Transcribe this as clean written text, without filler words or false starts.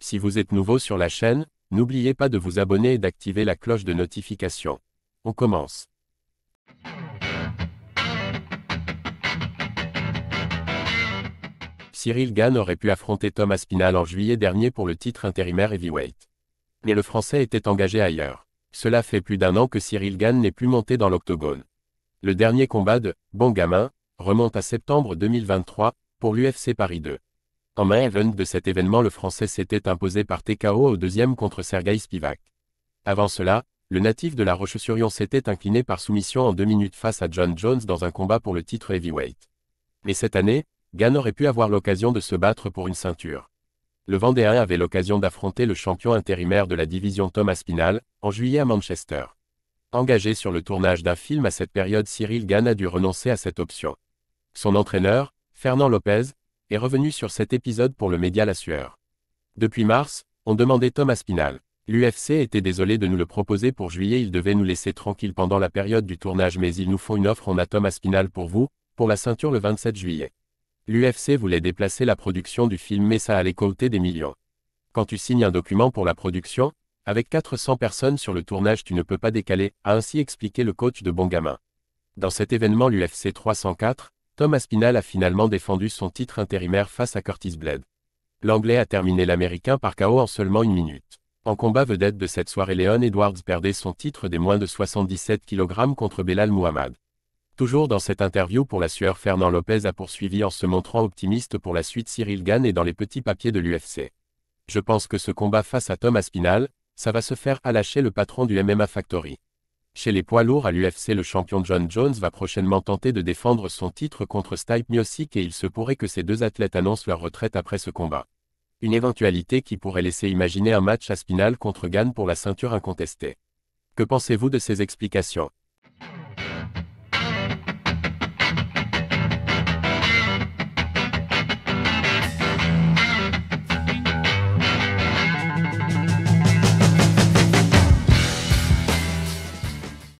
Si vous êtes nouveau sur la chaîne, n'oubliez pas de vous abonner et d'activer la cloche de notification. On commence. Cyril Gane aurait pu affronter Tom Aspinall en juillet dernier pour le titre intérimaire heavyweight. Mais le Français était engagé ailleurs. Cela fait plus d'un an que Cyril Gane n'est plus monté dans l'octogone. Le dernier combat de « Bon gamin » remonte à septembre 2023, pour l'UFC Paris 2. En main event de cet événement, le Français s'était imposé par TKO au deuxième contre Sergueï Spivak. Avant cela, le natif de La Roche-sur-Yon s'était incliné par soumission en 2 minutes face à Jon Jones dans un combat pour le titre heavyweight. Mais cette année, Gane aurait pu avoir l'occasion de se battre pour une ceinture. Le Vendéen avait l'occasion d'affronter le champion intérimaire de la division Tom Aspinall, en juillet à Manchester. Engagé sur le tournage d'un film à cette période, Cyril Gane a dû renoncer à cette option. Son entraîneur, Fernand Lopez, est revenu sur cet épisode pour le média La Sueur. Depuis mars, on demandait Tom Aspinall. L'UFC était désolé de nous le proposer pour juillet, il devait nous laisser tranquille pendant la période du tournage, mais ils nous font une offre, on a Tom Aspinall pour vous, pour la ceinture le 27 juillet. L'UFC voulait déplacer la production du film, mais ça allait coûter des millions. Quand tu signes un document pour la production, avec 400 personnes sur le tournage, tu ne peux pas décaler, a ainsi expliqué le coach de Bon Gamin. Dans cet événement, l'UFC 304, Tom Aspinall a finalement défendu son titre intérimaire face à Curtis Blade. L'Anglais a terminé l'Américain par KO en seulement 1 minute. En combat vedette de cette soirée, Leon Edwards perdait son titre des moins de 77 kg contre Belal Muhammad. Toujours dans cette interview pour La Sueur, Fernand Lopez a poursuivi en se montrant optimiste pour la suite. Cyril Gane est dans les petits papiers de l'UFC. Je pense que ce combat face à Tom Aspinall, ça va se faire, à lâcher le patron du MMA Factory. Chez les poids lourds à l'UFC, le champion Jon Jones va prochainement tenter de défendre son titre contre Stipe Miocic et il se pourrait que ces deux athlètes annoncent leur retraite après ce combat. Une éventualité qui pourrait laisser imaginer un match Aspinall contre Gane pour la ceinture incontestée. Que pensez-vous de ces explications ?